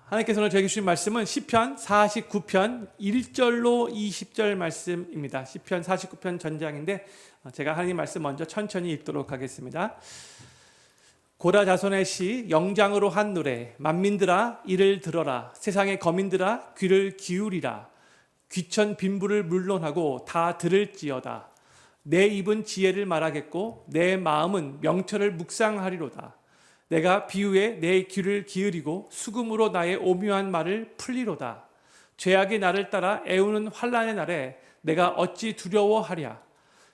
하나님께서 오늘 저에게 주신 말씀은 시편 49편 1절로 20절 말씀입니다. 시편 49편 전장인데 제가 하나님 말씀 먼저 천천히 읽도록 하겠습니다. 고라 자손의 시 영장으로 한 노래. 만민들아 이를 들어라. 세상의 거민들아 귀를 기울이라. 귀천 빈부를 물론하고 다 들을지어다. 내 입은 지혜를 말하겠고 내 마음은 명철을 묵상하리로다. 내가 비유에 내 귀를 기울이고 수금으로 나의 오묘한 말을 풀리로다. 죄악이 나를 따라 애우는 환난의 날에 내가 어찌 두려워하랴.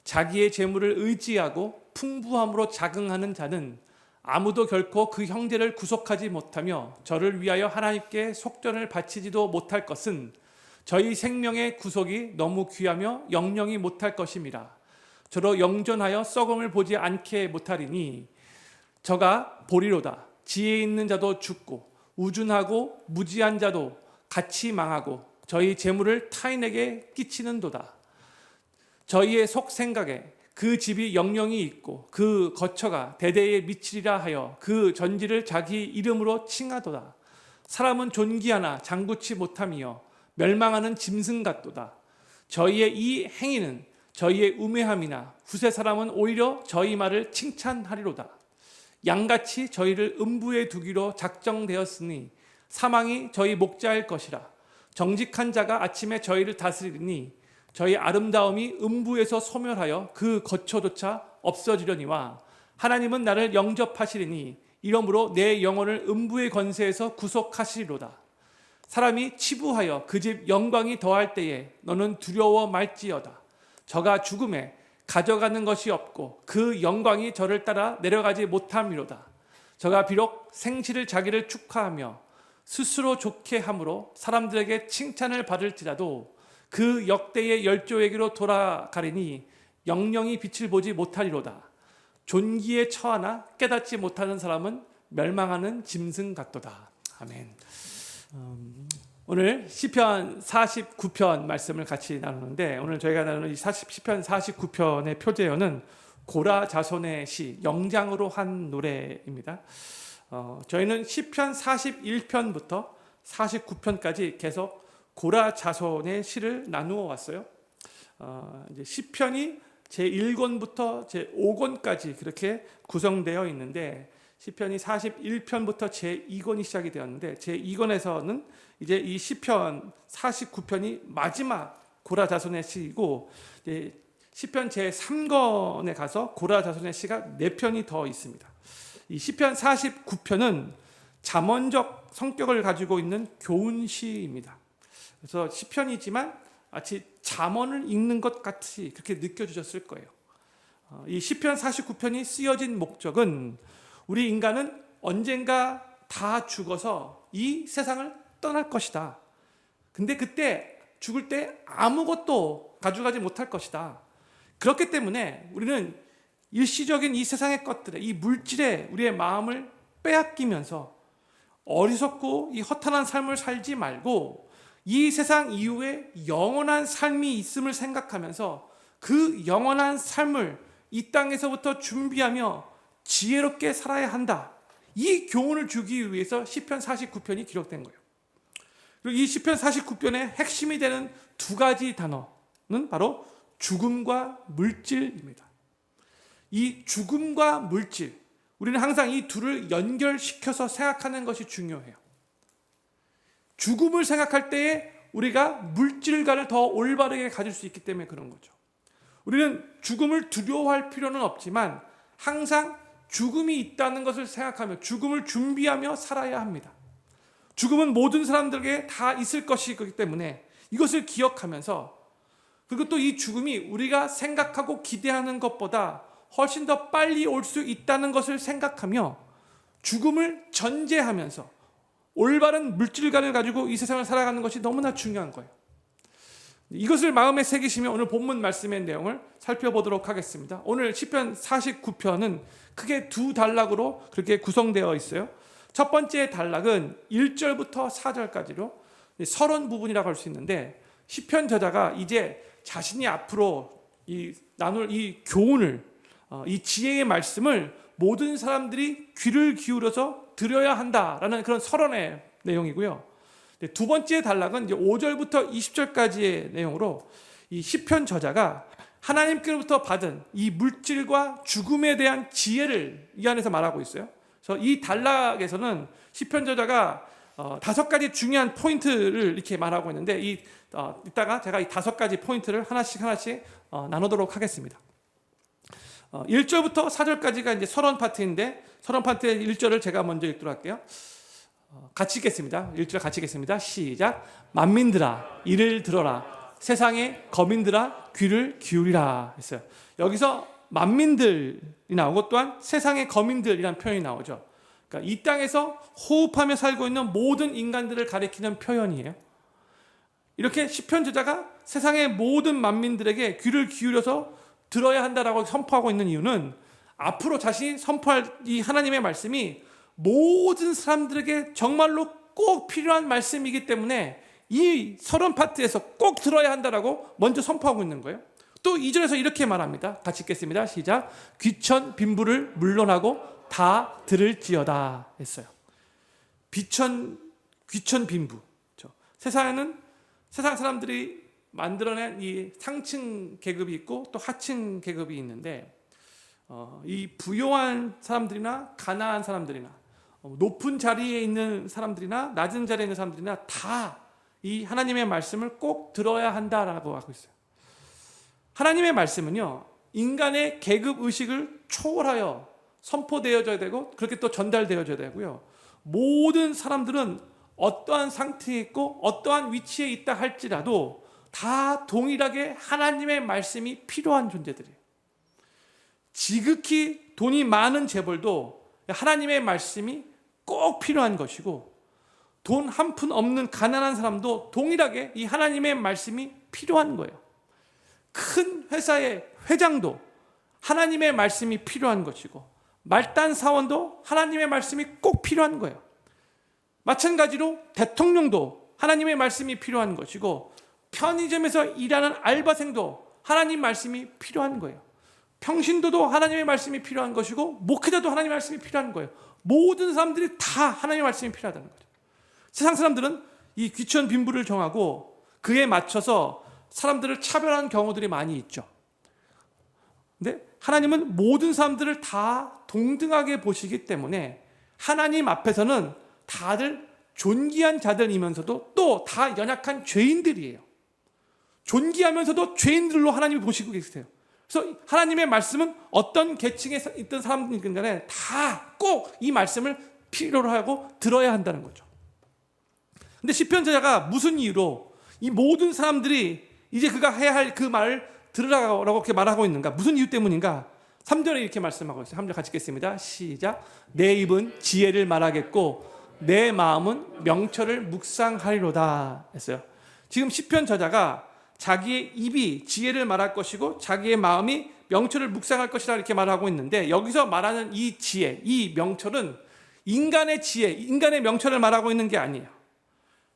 자기의 재물을 의지하고 풍부함으로 자긍하는 자는 아무도 결코 그 형제를 구속하지 못하며 저를 위하여 하나님께 속전을 바치지도 못할 것은 저희 생명의 구속이 너무 귀하며 영영이 못할 것임이라. 저로 영존하여 썩음을 보지 않게 못하리니 저가 보리로다. 지혜 있는 자도 죽고 우준하고 무지한 자도 같이 망하고 저희 재물을 타인에게 끼치는도다. 저희의 속 생각에 그 집이 영영이 있고 그 거처가 대대에 미치리라 하여 그 전지를 자기 이름으로 칭하도다. 사람은 존귀하나 장구치 못함이여 멸망하는 짐승 같도다. 저희의 이 행위는 저희의 우매함이나 후세 사람은 오히려 저희 말을 칭찬하리로다. 양같이 저희를 음부에 두기로 작정되었으니 사망이 저희 목자일 것이라. 정직한 자가 아침에 저희를 다스리니 저희 아름다움이 음부에서 소멸하여 그 거처조차 없어지려니와 하나님은 나를 영접하시리니 이러므로 내 영혼을 음부의 권세에서 구속하시리로다. 사람이 치부하여 그 집 영광이 더할 때에 너는 두려워 말지어다. 저가 죽음에 가져가는 것이 없고 그 영광이 저를 따라 내려가지 못함이로다. 저가 비록 생시를 자기를 축하하며 스스로 좋게 함으로 사람들에게 칭찬을 받을지라도 그 역대의 열조에게로 돌아가리니 영영이 빛을 보지 못하리로다. 존귀에 처하나 깨닫지 못하는 사람은 멸망하는 짐승 같도다. 아멘. 오늘 시편 49편 말씀을 같이 나누는데 오늘 저희가 나누는 이 시편 49편의 표제어는 고라 자손의 시 영장으로 한 노래입니다. 저희는 시편 41편부터 49편까지 계속 고라 자손의 시를 나누어 왔어요. 이제 시편이 제1권부터 제5권까지 그렇게 구성되어 있는데 시편이 41편부터 제2권이 시작이 되었는데 제2권에서는 이제 이 시편 49편이 마지막 고라 자손의 시이고 시편 제3권에 가서 고라 자손의 시가 4편이 더 있습니다. 이 시편 49편은 잠언적 성격을 가지고 있는 교훈시입니다. 그래서 시편이지만 마치 잠언을 읽는 것 같이 그렇게 느껴지셨을 거예요. 이 시편 49편이 쓰여진 목적은 우리 인간은 언젠가 다 죽어서 이 세상을 떠날 것이다. 근데 그때 죽을 때 아무것도 가져가지 못할 것이다. 그렇기 때문에 우리는 일시적인 이 세상의 것들에 이 물질에 우리의 마음을 빼앗기면서 어리석고 이 허탄한 삶을 살지 말고 이 세상 이후에 영원한 삶이 있음을 생각하면서 그 영원한 삶을 이 땅에서부터 준비하며 지혜롭게 살아야 한다. 이 교훈을 주기 위해서 시편 49편이 기록된 거예요. 그리고 이 시편 49편의 핵심이 되는 두 가지 단어는 바로 죽음과 물질입니다. 이 죽음과 물질, 우리는 항상 이 둘을 연결시켜서 생각하는 것이 중요해요. 죽음을 생각할 때에 우리가 물질과를 더 올바르게 가질 수 있기 때문에 그런 거죠. 우리는 죽음을 두려워할 필요는 없지만 항상 죽음이 있다는 것을 생각하며 죽음을 준비하며 살아야 합니다. 죽음은 모든 사람들에게 다 있을 것이기 때문에 이것을 기억하면서 그리고 또 이 죽음이 우리가 생각하고 기대하는 것보다 훨씬 더 빨리 올 수 있다는 것을 생각하며 죽음을 전제하면서 올바른 물질관을 가지고 이 세상을 살아가는 것이 너무나 중요한 거예요. 이것을 마음에 새기시면 오늘 본문 말씀의 내용을 살펴보도록 하겠습니다. 오늘 시편 49편은 크게 두 단락으로 그렇게 구성되어 있어요. 첫 번째 단락은 1절부터 4절까지로 서론 부분이라고 할 수 있는데 시편 저자가 이제 자신이 앞으로 나눌 이 교훈을 이 지혜의 말씀을 모든 사람들이 귀를 기울여서 들어야 한다라는 그런 서론에 내용이고요. 두 번째 단락은 이제 5절부터 20절까지의 내용으로 이 시편 저자가 하나님께로부터 받은 이 물질과 죽음에 대한 지혜를 이 안에서 말하고 있어요. 그래서 이 단락에서는 시편 저자가 5가지 중요한 포인트를 이렇게 말하고 있는데 이따가 제가 이 5가지 포인트를 하나씩 나누도록 하겠습니다. 1절부터 4절까지가 이제 서론 파트인데 서론 파트의 1절을 제가 먼저 읽도록 할게요. 같이 읽겠습니다. 1절 같이 읽겠습니다. 시작. 만민들아 이를 들어라. 세상의 거민들아 귀를 기울이라 했어요. 여기서 만민들이 나오고 또한 세상의 거민들이라는 표현이 나오죠. 그러니까 이 땅에서 호흡하며 살고 있는 모든 인간들을 가리키는 표현이에요. 이렇게 시편 저자가 세상의 모든 만민들에게 귀를 기울여서 들어야 한다라고 선포하고 있는 이유는 앞으로 자신이 선포할 이 하나님의 말씀이 모든 사람들에게 정말로 꼭 필요한 말씀이기 때문에 이 서론 파트에서 꼭 들어야 한다라고 먼저 선포하고 있는 거예요. 또 2절에서 이렇게 말합니다. 같이 읽겠습니다. 시작. 귀천 빈부를 물론하고 다 들을지어다 했어요. 귀천 빈부. 세상에는 세상 사람들이 만들어낸 이 상층 계급이 있고 또 하층 계급이 있는데 이 부유한 사람들이나 가난한 사람들이나 높은 자리에 있는 사람들이나 낮은 자리에 있는 사람들이나 다 이 하나님의 말씀을 꼭 들어야 한다라고 하고 있어요. 하나님의 말씀은요, 인간의 계급 의식을 초월하여 선포되어져야 되고 그렇게 또 전달되어져야 되고요. 모든 사람들은 어떠한 상태에 있고 어떠한 위치에 있다 할지라도 다 동일하게 하나님의 말씀이 필요한 존재들이에요. 지극히 돈이 많은 재벌도 하나님의 말씀이 꼭 필요한 것이고 돈 한 푼 없는 가난한 사람도 동일하게 이 하나님의 말씀이 필요한 거예요. 큰 회사의 회장도 하나님의 말씀이 필요한 것이고 말단 사원도 하나님의 말씀이 꼭 필요한 거예요. 마찬가지로 대통령도 하나님의 말씀이 필요한 것이고 편의점에서 일하는 알바생도 하나님 말씀이 필요한 거예요. 평신도도 하나님의 말씀이 필요한 것이고 목회자도 하나님의 말씀이 필요한 거예요. 모든 사람들이 다 하나님의 말씀이 필요하다는 거죠. 세상 사람들은 이 귀천 빈부를 정하고 그에 맞춰서 사람들을 차별하는 경우들이 많이 있죠. 근데 하나님은 모든 사람들을 다 동등하게 보시기 때문에 하나님 앞에서는 다들 존귀한 자들이면서도 또 다 연약한 죄인들이에요. 존귀하면서도 죄인들로 하나님이 보시고 계세요. 그래서 하나님의 말씀은 어떤 계층에 있던 사람들이든 간에 다 꼭 이 말씀을 필요로 하고 들어야 한다는 거죠. 근데 시편 저자가 무슨 이유로 이 모든 사람들이 이제 그가 해야 할 그 말을 들으라고 이렇게 말하고 있는가? 무슨 이유 때문인가? 3절에 이렇게 말씀하고 있어요. 3절 같이 읽겠습니다. 시작. 내 입은 지혜를 말하겠고 내 마음은 명철을 묵상하리로다 했어요. 지금 시편 저자가 자기의 입이 지혜를 말할 것이고 자기의 마음이 명철을 묵상할 것이다 이렇게 말하고 있는데 여기서 말하는 이 지혜, 이 명철은 인간의 지혜, 인간의 명철을 말하고 있는 게 아니에요.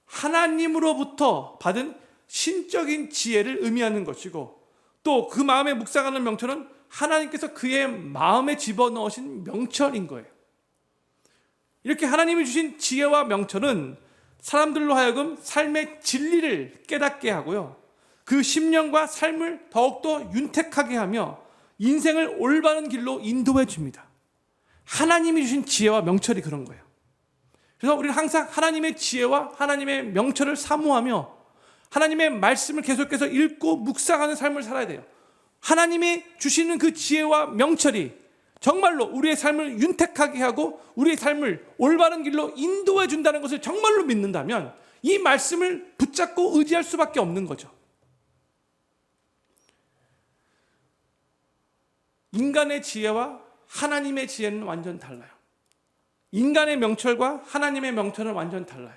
하나님으로부터 받은 신적인 지혜를 의미하는 것이고 또 그 마음에 묵상하는 명철은 하나님께서 그의 마음에 집어넣으신 명철인 거예요. 이렇게 하나님이 주신 지혜와 명철은 사람들로 하여금 삶의 진리를 깨닫게 하고요. 그 심령과 삶을 더욱더 윤택하게 하며 인생을 올바른 길로 인도해 줍니다. 하나님이 주신 지혜와 명철이 그런 거예요. 그래서 우리는 항상 하나님의 지혜와 하나님의 명철을 사모하며 하나님의 말씀을 계속해서 읽고 묵상하는 삶을 살아야 돼요. 하나님이 주시는 그 지혜와 명철이 정말로 우리의 삶을 윤택하게 하고 우리의 삶을 올바른 길로 인도해 준다는 것을 정말로 믿는다면 이 말씀을 붙잡고 의지할 수밖에 없는 거죠. 인간의 지혜와 하나님의 지혜는 완전 달라요. 인간의 명철과 하나님의 명철은 완전 달라요.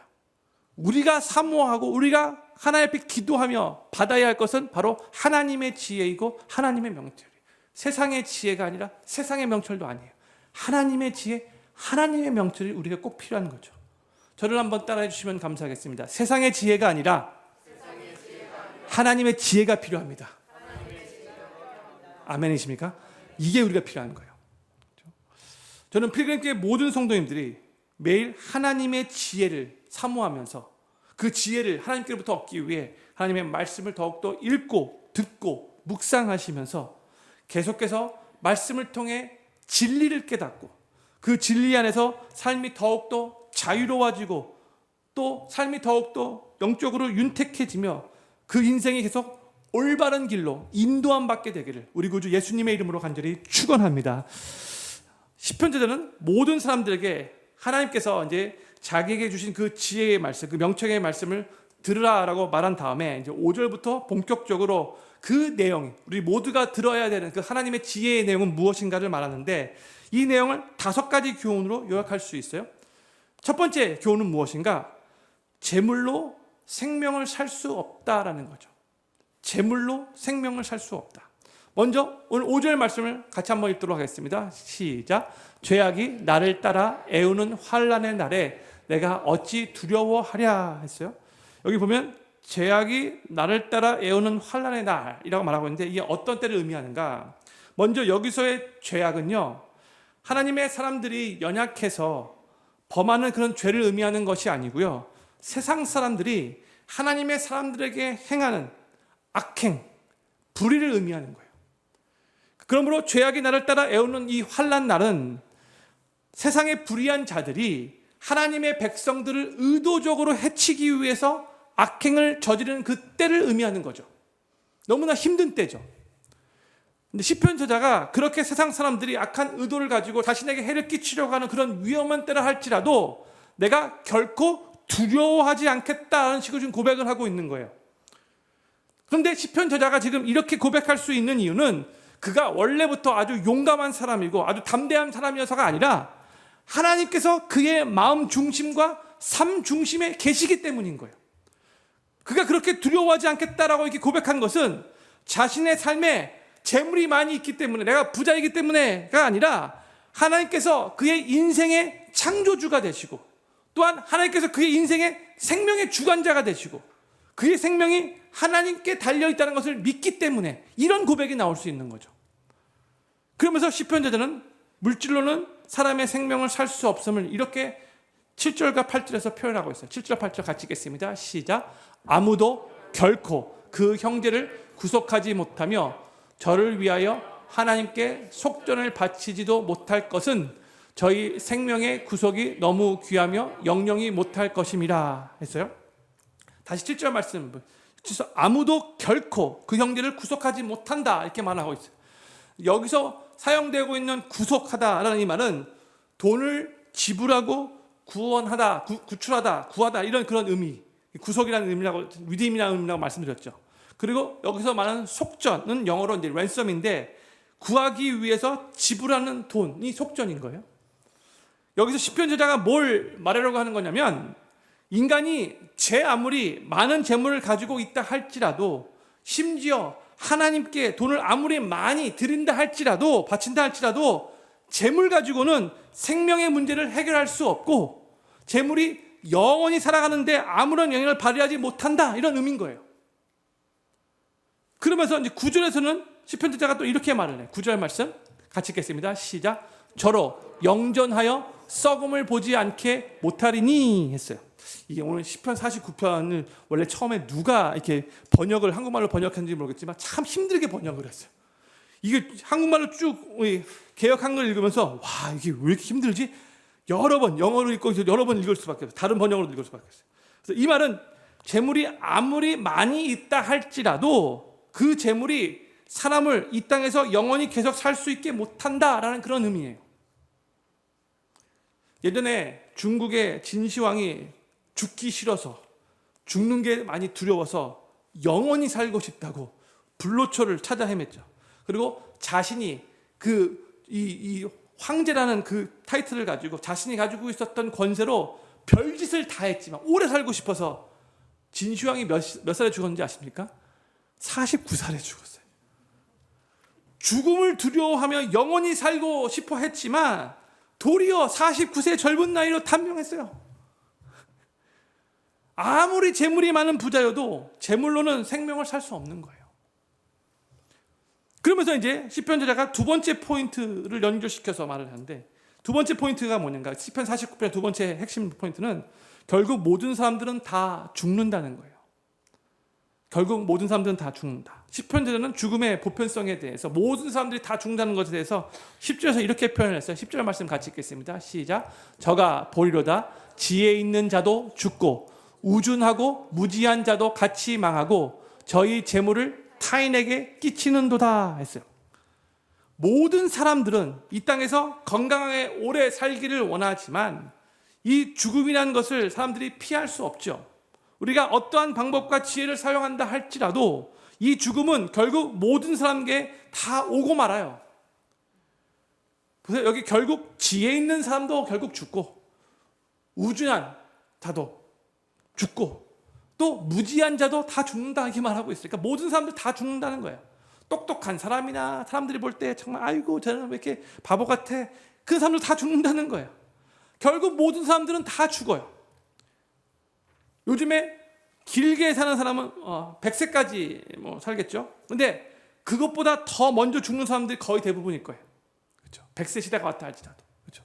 우리가 사모하고 우리가 하나님 앞에 기도하며 받아야 할 것은 바로 하나님의 지혜이고 하나님의 명철이에요. 세상의 지혜가 아니라 세상의 명철도 아니에요. 하나님의 지혜, 하나님의 명철이 우리가 꼭 필요한 거죠. 저를 한번 따라해 주시면 감사하겠습니다. 세상의 지혜가 아니라 하나님의 지혜가 필요합니다. 아멘이십니까? 이게 우리가 필요한 거예요. 저는 필그림교회 모든 성도님들이 매일 하나님의 지혜를 사모하면서 그 지혜를 하나님께로부터 얻기 위해 하나님의 말씀을 더욱더 읽고 듣고 묵상하시면서 계속해서 말씀을 통해 진리를 깨닫고 그 진리 안에서 삶이 더욱더 자유로워지고 또 삶이 더욱더 영적으로 윤택해지며 그 인생이 계속 올바른 길로 인도함 받게 되기를 우리 구주 예수님의 이름으로 간절히 축원합니다. 시편 저자는 모든 사람들에게 하나님께서 이제 자기에게 주신 그 지혜의 말씀, 그 명령의 말씀을 들으라라고 말한 다음에 이제 5절부터 본격적으로 그 내용, 우리 모두가 들어야 되는 그 하나님의 지혜의 내용은 무엇인가를 말하는데 이 내용을 5가지 교훈으로 요약할 수 있어요. 첫 번째 교훈은 무엇인가? 재물로 생명을 살 수 없다라는 거죠. 재물로 생명을 살 수 없다. 먼저 오늘 5절 말씀을 같이 한번 읽도록 하겠습니다. 시작. 죄악이 나를 따라 애우는 환난의 날에 내가 어찌 두려워하랴 했어요. 여기 보면 죄악이 나를 따라 애우는 환난의 날이라고 말하고 있는데 이게 어떤 때를 의미하는가? 먼저 여기서의 죄악은요, 하나님의 사람들이 연약해서 범하는 그런 죄를 의미하는 것이 아니고요, 세상 사람들이 하나님의 사람들에게 행하는 악행, 불의를 의미하는 거예요. 그러므로 죄악이 나를 따라 애우는 이 환난 날은 세상의 불의한 자들이 하나님의 백성들을 의도적으로 해치기 위해서 악행을 저지르는 그 때를 의미하는 거죠. 너무나 힘든 때죠. 근데 시편 저자가 그렇게 세상 사람들이 악한 의도를 가지고 자신에게 해를 끼치려고 하는 그런 위험한 때라 할지라도 내가 결코 두려워하지 않겠다는 식으로 지금 고백을 하고 있는 거예요. 그런데 시편 저자가 지금 이렇게 고백할 수 있는 이유는 그가 원래부터 아주 용감한 사람이고 아주 담대한 사람이어서가 아니라 하나님께서 그의 마음 중심과 삶 중심에 계시기 때문인 거예요. 그가 그렇게 두려워하지 않겠다라고 이렇게 고백한 것은 자신의 삶에 재물이 많이 있기 때문에, 내가 부자이기 때문에가 아니라 하나님께서 그의 인생의 창조주가 되시고 또한 하나님께서 그의 인생의 생명의 주관자가 되시고 그의 생명이 하나님께 달려있다는 것을 믿기 때문에 이런 고백이 나올 수 있는 거죠. 그러면서 시편 저자는 물질로는 사람의 생명을 살 수 없음을 이렇게 7절과 8절에서 표현하고 있어요. 7절 8절 같이 읽겠습니다. 시작. 아무도 결코 그 형제를 구속하지 못하며 저를 위하여 하나님께 속전을 바치지도 못할 것은 저희 생명의 구속이 너무 귀하며 영영이 못할 것임이라 했어요. 다시 7절 말씀. 아무도 결코 그 형제를 구속하지 못한다 이렇게 말하고 있어요. 여기서 사용되고 있는 구속하다라는 이 말은 돈을 지불하고 구원하다, 구출하다, 구하다 이런 그런 의미, 구속이라는 의미라고, 리딤이라는 의미라고 말씀드렸죠. 그리고 여기서 말하는 속전은 영어로 이제 랜섬인데 구하기 위해서 지불하는 돈이 속전인 거예요. 여기서 시편 저자가 뭘 말하려고 하는 거냐면 인간이 아무리 많은 재물을 가지고 있다 할지라도 심지어 하나님께 돈을 아무리 많이 드린다 할지라도 바친다 할지라도 재물 가지고는 생명의 문제를 해결할 수 없고 재물이 영원히 살아가는데 아무런 영향을 발휘하지 못한다 이런 의미인 거예요. 그러면서 이제 9절에서는 시편 저자가 또 이렇게 말을 해요. 9절 말씀 같이 읽겠습니다. 시작. 저로 영전하여 썩음을 보지 않게 못하리니 했어요. 이게 오늘 시편 49편을 원래 처음에 누가 이렇게 번역을 한국말로 번역했는지 모르겠지만 참 힘들게 번역을 했어요. 이게 한국말로 쭉 개역 한글 읽으면서 와 이게 왜 이렇게 힘들지? 여러 번 영어로 읽고 여러 번 읽을 수밖에 없어요. 다른 번역으로 읽을 수밖에 없어요. 그래서 이 말은 재물이 아무리 많이 있다 할지라도 그 재물이 사람을 이 땅에서 영원히 계속 살 수 있게 못한다라는 그런 의미예요. 예전에 중국의 진시황이 죽기 싫어서 죽는 게 많이 두려워서 영원히 살고 싶다고 불로초를 찾아 헤맸죠. 그리고 자신이 이 황제라는 그 타이틀을 가지고 자신이 가지고 있었던 권세로 별짓을 다 했지만 오래 살고 싶어서 진시황이 몇 살에 죽었는지 아십니까? 49살에 죽었어요. 죽음을 두려워하며 영원히 살고 싶어 했지만 도리어 49세 젊은 나이로 단명했어요. 아무리 재물이 많은 부자여도 재물로는 생명을 살 수 없는 거예요. 그러면서 이제 시편 저자가 두 번째 포인트를 연결시켜서 말을 하는데 두 번째 포인트가 뭐냐가 시편 49편의 두 번째 핵심 포인트는 결국 모든 사람들은 다 죽는다는 거예요. 결국 모든 사람들은 다 죽는다. 시편자는 죽음의 보편성에 대해서 모든 사람들이 다 죽는다는 것에 대해서 10절에서 이렇게 표현을 했어요. 10절 말씀 같이 읽겠습니다. 시작. 저가 보리로다 지혜 있는 자도 죽고 우준하고 무지한 자도 같이 망하고 저희 재물을 타인에게 끼치는도다 했어요. 모든 사람들은 이 땅에서 건강하게 오래 살기를 원하지만 이 죽음이라는 것을 사람들이 피할 수 없죠. 우리가 어떠한 방법과 지혜를 사용한다 할지라도 이 죽음은 결국 모든 사람에게 다 오고 말아요. 보세요. 여기 결국 지혜 있는 사람도 결국 죽고 우준한 자도 죽고 또 무지한 자도 다 죽는다 이렇게 말하고 있어요. 그러니까 모든 사람들 다 죽는다는 거예요. 똑똑한 사람이나 사람들이 볼 때 정말 아이고 저는 왜 이렇게 바보 같아 그 사람들 다 죽는다는 거예요. 결국 모든 사람들은 다 죽어요. 요즘에 길게 사는 사람은 100세까지 살겠죠. 근데 그것보다 더 먼저 죽는 사람들이 거의 대부분일 거예요. 그렇죠? 100세 시대가 왔다 할지라도. 그렇죠?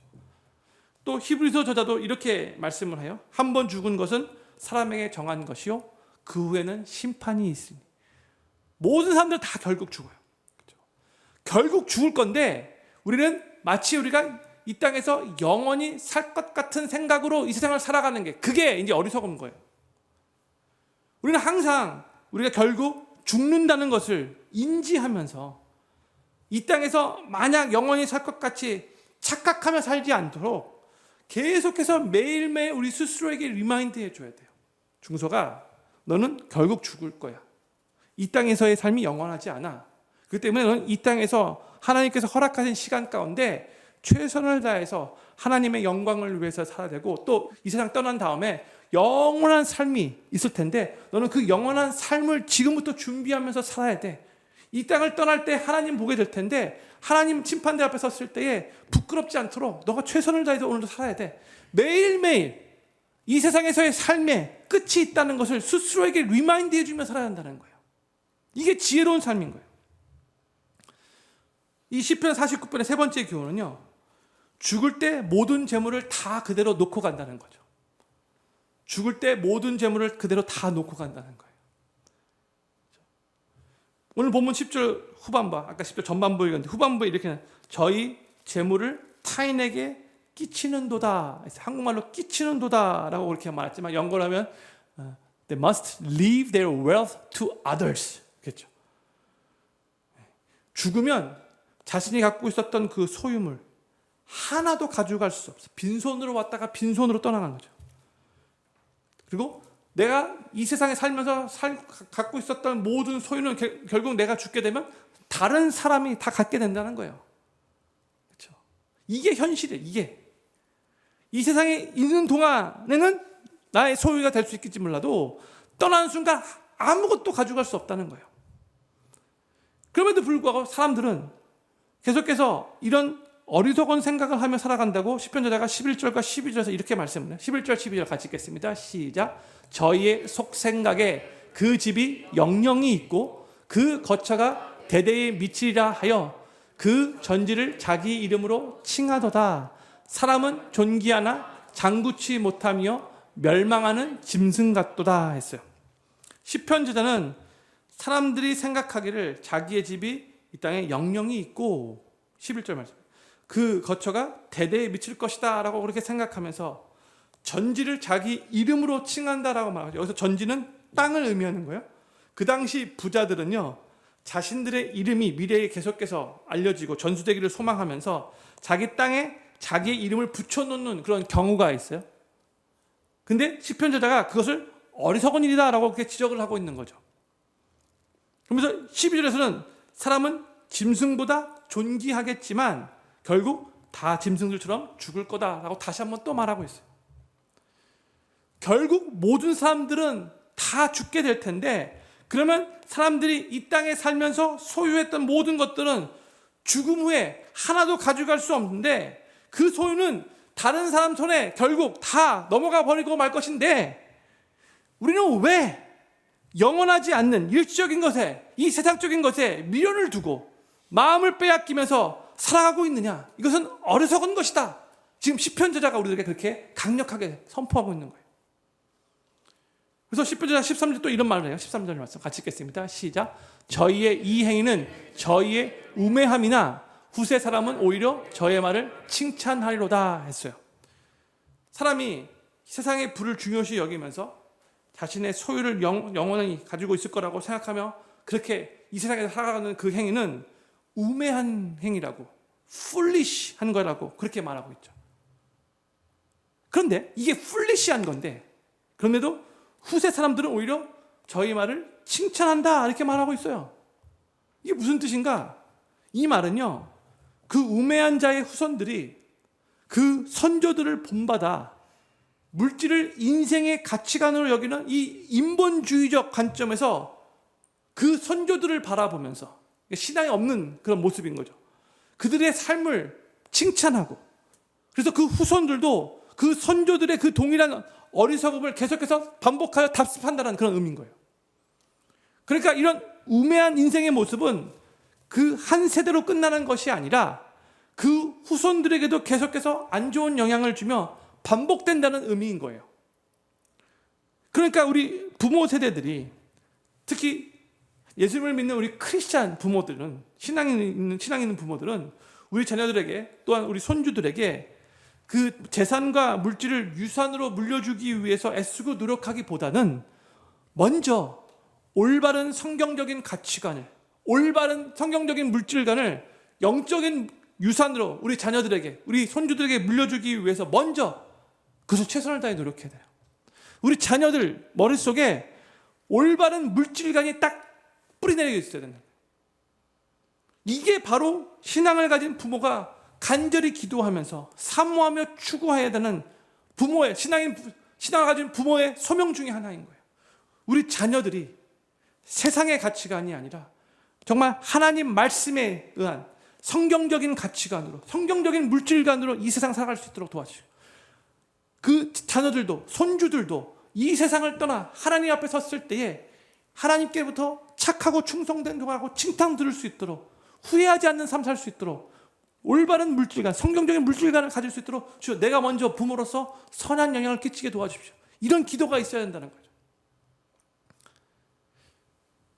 또 히브리서 저자도 이렇게 말씀을 해요. 한 번 죽은 것은 사람에게 정한 것이요 그 후에는 심판이 있으니. 모든 사람들 다 결국 죽어요. 그렇죠? 결국 죽을 건데 우리는 마치 우리가 이 땅에서 영원히 살 것 같은 생각으로 이 세상을 살아가는 게 그게 이제 어리석은 거예요. 우리는 항상 우리가 결국 죽는다는 것을 인지하면서 이 땅에서 만약 영원히 살 것 같이 착각하며 살지 않도록 계속해서 매일매일 우리 스스로에게 리마인드 해줘야 돼요. 중소가 너는 결국 죽을 거야. 이 땅에서의 삶이 영원하지 않아. 그렇기 때문에 너는 이 땅에서 하나님께서 허락하신 시간 가운데 최선을 다해서 하나님의 영광을 위해서 살아야 되고 또 이 세상 떠난 다음에 영원한 삶이 있을 텐데 너는 그 영원한 삶을 지금부터 준비하면서 살아야 돼. 이 땅을 떠날 때 하나님 보게 될 텐데 하나님 심판대 앞에 섰을 때에 부끄럽지 않도록 너가 최선을 다해서 오늘도 살아야 돼. 매일매일 이 세상에서의 삶에 끝이 있다는 것을 스스로에게 리마인드 해주며 살아야 한다는 거예요. 이게 지혜로운 삶인 거예요. 이 시편 49편의 세 번째 교훈은요, 죽을 때 모든 재물을 다 그대로 놓고 간다는 거죠. 죽을 때 모든 재물을 그대로 다 놓고 간다는 거예요. 오늘 본문 10절 후반부, 아까 10절 전반부 읽었는데 후반부에 이렇게 저희 재물을 타인에게 끼치는도다. 한국말로 끼치는도다라고 그렇게 말했지만 영어로 하면 they must leave their wealth to others. 그렇죠. 죽으면 자신이 갖고 있었던 그 소유물 하나도 가져갈 수 없어. 빈손으로 왔다가 빈손으로 떠나간 거죠. 그리고 내가 이 세상에 살면서 갖고 있었던 모든 소유는 결국 내가 죽게 되면 다른 사람이 다 갖게 된다는 거예요. 그렇죠? 이게 현실이에요. 이게 이 세상에 있는 동안에는 나의 소유가 될 수 있겠지 몰라도 떠나는 순간 아무것도 가져갈 수 없다는 거예요. 그럼에도 불구하고 사람들은 계속해서 이런 어리석은 생각을 하며 살아간다고 시편자가 11절과 12절에서 이렇게 말씀을 해요. 11절 12절 같이 읽겠습니다. 시작. 저희의 속생각에 그 집이 영영이 있고 그 거처가 대대에 미치리라 하여 그 전지를 자기 이름으로 칭하도다. 사람은 존귀하나 장구치 못하며 멸망하는 짐승 같도다 했어요. 시편자는 사람들이 생각하기를 자기의 집이 이 땅에 영영이 있고 11절 말씀 그 거처가 대대에 미칠 것이다 라고 그렇게 생각하면서 전지를 자기 이름으로 칭한다라고 말하죠. 여기서 전지는 땅을 의미하는 거예요. 그 당시 부자들은요 자신들의 이름이 미래에 계속해서 알려지고 전수되기를 소망하면서 자기 땅에 자기의 이름을 붙여놓는 그런 경우가 있어요. 근데 시편자가 그것을 어리석은 일이다라고 그렇게 지적을 하고 있는 거죠. 그러면서 12절에서는 사람은 짐승보다 존귀하겠지만 결국 다 짐승들처럼 죽을 거다라고 다시 한번 또 말하고 있어요. 결국 모든 사람들은 다 죽게 될 텐데 그러면 사람들이 이 땅에 살면서 소유했던 모든 것들은 죽음 후에 하나도 가져갈 수 없는데 그 소유는 다른 사람 손에 결국 다 넘어가 버리고 말 것인데 우리는 왜 영원하지 않는 일시적인 것에 이 세상적인 것에 미련을 두고 마음을 빼앗기면서 살아가고 있느냐? 이것은 어리석은 것이다. 지금 시편 저자가 우리들에게 그렇게 강력하게 선포하고 있는 거예요. 그래서 10절 13절 또 이런 말을 해요. 13절 말씀 같이 읽겠습니다. 시작. 저희의 이 행위는 저희의 우매함이나 후세 사람은 오히려 저의 말을 칭찬하리로다 했어요. 사람이 세상의 부를 중요시 여기면서 자신의 소유를 영원히 가지고 있을 거라고 생각하며 그렇게 이 세상에서 살아가는 그 행위는 우매한 행위라고, foolish한 거라고 그렇게 말하고 있죠. 그런데 이게 foolish한 건데, 그럼에도 후세 사람들은 오히려 저희 말을 칭찬한다 이렇게 말하고 있어요. 이게 무슨 뜻인가? 이 말은요, 그 우매한 자의 후손들이 그 선조들을 본받아 물질을 인생의 가치관으로 여기는 이 인본주의적 관점에서 그 선조들을 바라보면서 신앙이 없는 그런 모습인 거죠. 그들의 삶을 칭찬하고, 그래서 그 후손들도 그 선조들의 그 동일한 어리석음을 계속해서 반복하여 답습한다는 그런 의미인 거예요. 그러니까 이런 우매한 인생의 모습은 그 한 세대로 끝나는 것이 아니라 그 후손들에게도 계속해서 안 좋은 영향을 주며 반복된다는 의미인 거예요. 그러니까 우리 부모 세대들이, 특히 예수님을 믿는 우리 크리스찬 부모들은, 신앙 있는 부모들은 우리 자녀들에게, 또한 우리 손주들에게 그 재산과 물질을 유산으로 물려주기 위해서 애쓰고 노력하기보다는 먼저 올바른 성경적인 가치관을, 올바른 성경적인 물질관을 영적인 유산으로 우리 자녀들에게, 우리 손주들에게 물려주기 위해서 먼저 그래서 최선을 다해 노력해야 돼요. 우리 자녀들 머릿속에 올바른 물질관이 딱 뿌리내리고 있어야 된다. 이게 바로 신앙을 가진 부모가 간절히 기도하면서 사모하며 추구해야 되는 부모의, 신앙을 가진 부모의 소명 중에 하나인 거예요. 우리 자녀들이 세상의 가치관이 아니라 정말 하나님 말씀에 의한 성경적인 가치관으로, 성경적인 물질관으로 이 세상 살아갈 수 있도록 도와주시고, 그 자녀들도, 손주들도 이 세상을 떠나 하나님 앞에 섰을 때에 하나님께부터 착하고 충성된 종하고 칭찬 들을 수 있도록, 후회하지 않는 삶 살 수 있도록 올바른 물질관, 성경적인 물질관을 가질 수 있도록 주여, 내가 먼저 부모로서 선한 영향을 끼치게 도와주십시오. 이런 기도가 있어야 된다는 거죠.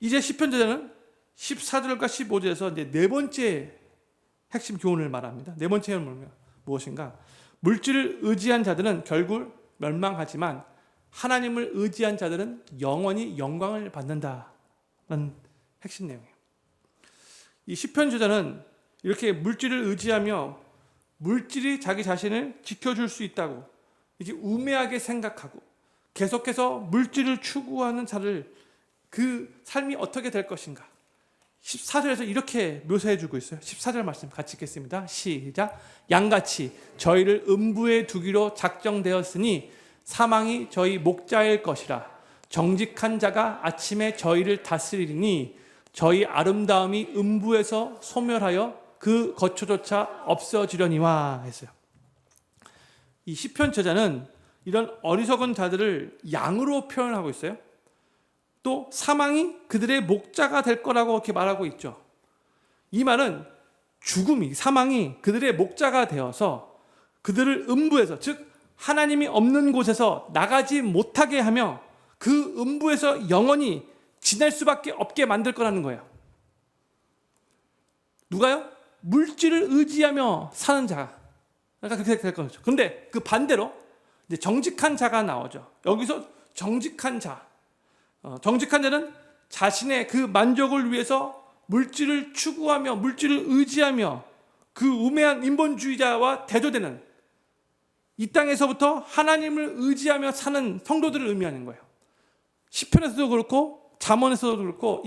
이제 시편 저자는 14절과 15절에서 이제 네 번째 핵심 교훈을 말합니다. 네 번째 교훈은 무엇인가? 물질을 의지한 자들은 결국 멸망하지만 하나님을 의지한 자들은 영원히 영광을 받는다는 핵심 내용이에요. 이 시편 저자는 이렇게 물질을 의지하며 물질이 자기 자신을 지켜줄 수 있다고 이렇게 우매하게 생각하고 계속해서 물질을 추구하는 자를, 그 삶이 어떻게 될 것인가? 14절에서 이렇게 묘사해주고 있어요. 14절 말씀 같이 읽겠습니다. 시작. 양같이 저희를 음부에 두기로 작정되었으니 사망이 저희 목자일 것이라. 정직한 자가 아침에 저희를 다스리니 저희 아름다움이 음부에서 소멸하여 그 거처조차 없어지려니와 했어요. 이 시편 저자는 이런 어리석은 자들을 양으로 표현하고 있어요. 또 사망이 그들의 목자가 될 거라고 이렇게 말하고 있죠. 이 말은 죽음이, 사망이 그들의 목자가 되어서 그들을 음부에서, 즉 하나님이 없는 곳에서 나가지 못하게 하며 그 음부에서 영원히 지낼 수밖에 없게 만들 거라는 거예요. 누가요? 물질을 의지하며 사는 자가, 그러니까 그렇게 될 거죠. 그런데 그 반대로 이제 정직한 자가 나오죠. 여기서 정직한 자, 정직한 자는 자신의 그 만족을 위해서 물질을 추구하며 물질을 의지하며 그 우매한 인본주의자와 대조되는, 이 땅에서부터 하나님을 의지하며 사는 성도들을 의미하는 거예요. 시편에서도 그렇고 잠언에서도 그렇고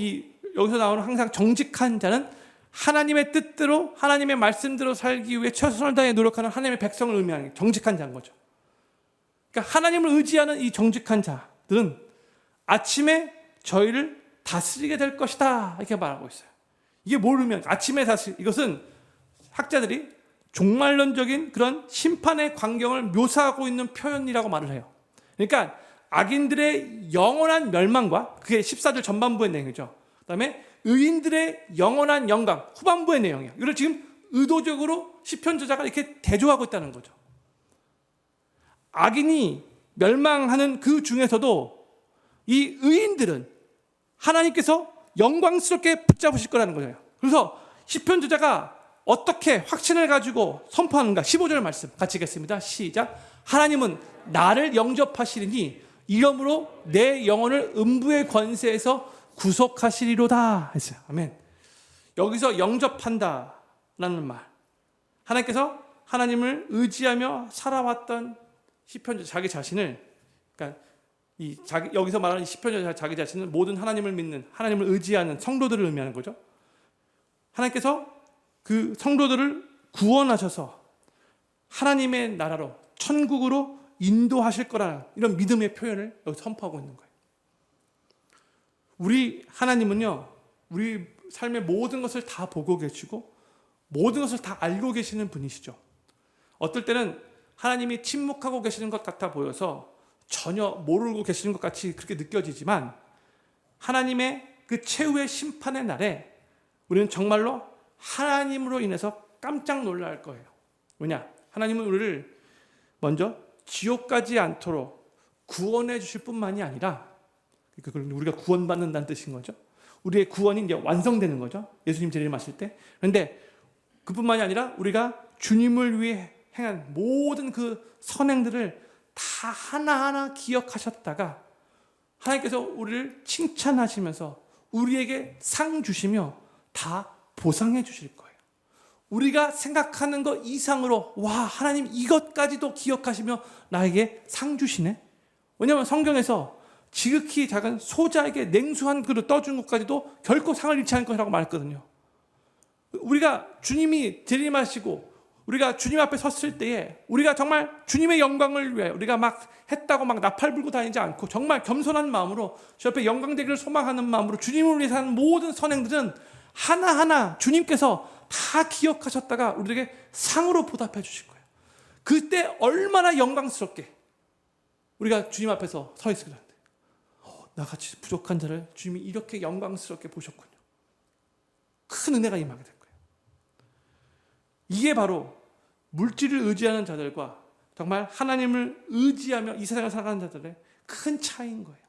여기서 나오는 항상 정직한 자는 하나님의 뜻대로, 하나님의 말씀대로 살기 위해 최선을 다해 노력하는 하나님의 백성을 의미하는 게 정직한 자인 거죠. 그러니까 하나님을 의지하는 이 정직한 자들은 아침에 저희를 다스리게 될 것이다 이렇게 말하고 있어요. 이게 뭘 의미하는, 아침에 이것은 학자들이 종말론적인 그런 심판의 광경을 묘사하고 있는 표현이라고 말을 해요. 그러니까 악인들의 영원한 멸망과, 그게 14절 전반부의 내용이죠. 그 다음에 의인들의 영원한 영광, 후반부의 내용이에요. 이걸 지금 의도적으로 시편 저자가 이렇게 대조하고 있다는 거죠. 악인이 멸망하는 그 중에서도 이 의인들은 하나님께서 영광스럽게 붙잡으실 거라는 거예요. 그래서 시편 저자가 어떻게 확신을 가지고 선포하는가? 15절 말씀 같이 읽겠습니다. 시작. 하나님은 나를 영접하시리니 이러므로 내 영혼을 음부의 권세에서 구속하시리로다 했어요. 아멘. 여기서 영접한다라는 말, 하나님께서 하나님을 의지하며 살아왔던 시편자 자기 자신을, 그러니까 여기서 말하는 시편자 자기 자신은 모든 하나님을 믿는, 하나님을 의지하는 성도들을 의미하는 거죠. 하나님께서 그 성도들을 구원하셔서 하나님의 나라로, 천국으로 인도하실 거라는 이런 믿음의 표현을 여기 선포하고 있는 거예요. 우리 하나님은요, 우리 삶의 모든 것을 다 보고 계시고 모든 것을 다 알고 계시는 분이시죠. 어떨 때는 하나님이 침묵하고 계시는 것 같아 보여서 전혀 모르고 계시는 것 같이 그렇게 느껴지지만, 하나님의 그 최후의 심판의 날에 우리는 정말로 하나님으로 인해서 깜짝 놀랄 거예요. 왜냐? 하나님은 우리를 먼저 지옥 가지 않도록 구원해 주실 뿐만이 아니라, 그러니까 우리가 구원받는다는 뜻인 거죠. 우리의 구원이 이제 완성되는 거죠. 예수님 재림하실 때. 그런데 그뿐만이 아니라 우리가 주님을 위해 행한 모든 그 선행들을 다 하나하나 기억하셨다가 하나님께서 우리를 칭찬하시면서 우리에게 상 주시며 다 보상해 주실 거예요. 우리가 생각하는 것 이상으로, 와, 하나님 이것까지도 기억하시며 나에게 상 주시네. 왜냐하면 성경에서 지극히 작은 소자에게 냉수한 그릇 떠준 것까지도 결코 상을 잃지 않을 것이라고 말했거든요. 우리가 주님이 재림하시고 우리가 주님 앞에 섰을 때에 우리가 정말 주님의 영광을 위해 우리가 막 했다고 막 나팔 불고 다니지 않고 정말 겸손한 마음으로 주 앞에 영광되기를 소망하는 마음으로 주님을 위해서 하는 모든 선행들은 하나하나 주님께서 다 기억하셨다가 우리에게 상으로 보답해 주실 거예요. 그때 얼마나 영광스럽게 우리가 주님 앞에서 서 있을 텐데, 나같이 부족한 자를 주님이 이렇게 영광스럽게 보셨군요. 큰 은혜가 임하게 될 거예요. 이게 바로 물질을 의지하는 자들과 정말 하나님을 의지하며 이 세상을 살아가는 자들의 큰 차이인 거예요.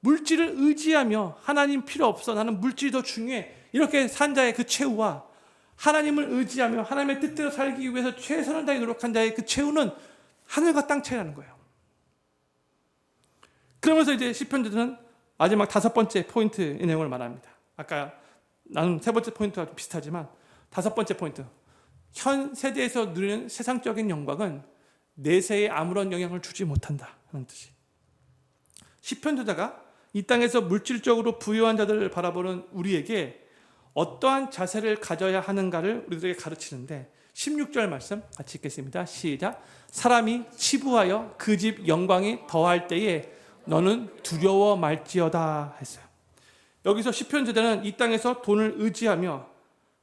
물질을 의지하며 하나님 필요 없어, 나는 물질이 더 중요해, 이렇게 산 자의 그 최후와 하나님을 의지하며 하나님의 뜻대로 살기 위해서 최선을 다해 노력한 자의 그 최후는 하늘과 땅 차이라는 거예요. 그러면서 이제 시편자들은 마지막 5번째 포인트의 내용을 말합니다. 아까 나눈 3번째 포인트와 좀 비슷하지만 5번째 포인트, 현 세대에서 누리는 세상적인 영광은 내세에 아무런 영향을 주지 못한다 하는 뜻이. 시편자가 이 땅에서 물질적으로 부유한 자들을 바라보는 우리에게 어떠한 자세를 가져야 하는가를 우리들에게 가르치는데, 16절 말씀 같이 읽겠습니다. 시작. 사람이 치부하여 그 집 영광이 더할 때에 너는 두려워 말지어다 했어요. 여기서 시편 저자는 이 땅에서 돈을 의지하며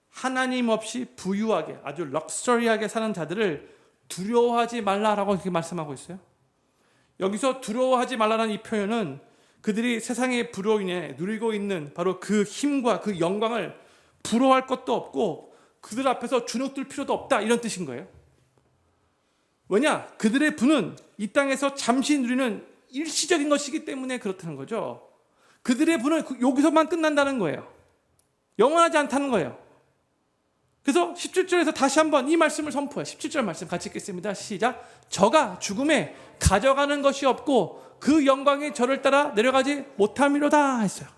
하나님 없이 부유하게, 아주 럭셔리하게 사는 자들을 두려워하지 말라라고 이렇게 말씀하고 있어요. 여기서 두려워하지 말라는 이 표현은 그들이 세상의 부로 인해 누리고 있는 바로 그 힘과 그 영광을 부러워할 것도 없고 그들 앞에서 주눅들 필요도 없다, 이런 뜻인 거예요. 왜냐? 그들의 부는 이 땅에서 잠시 누리는 일시적인 것이기 때문에 그렇다는 거죠. 그들의 부는 여기서만 끝난다는 거예요. 영원하지 않다는 거예요. 그래서 17절에서 다시 한번 이 말씀을 선포해요. 17절 말씀 같이 읽겠습니다. 시작. 저가 죽음에 가져가는 것이 없고 그 영광이 저를 따라 내려가지 못함이로다 했어요.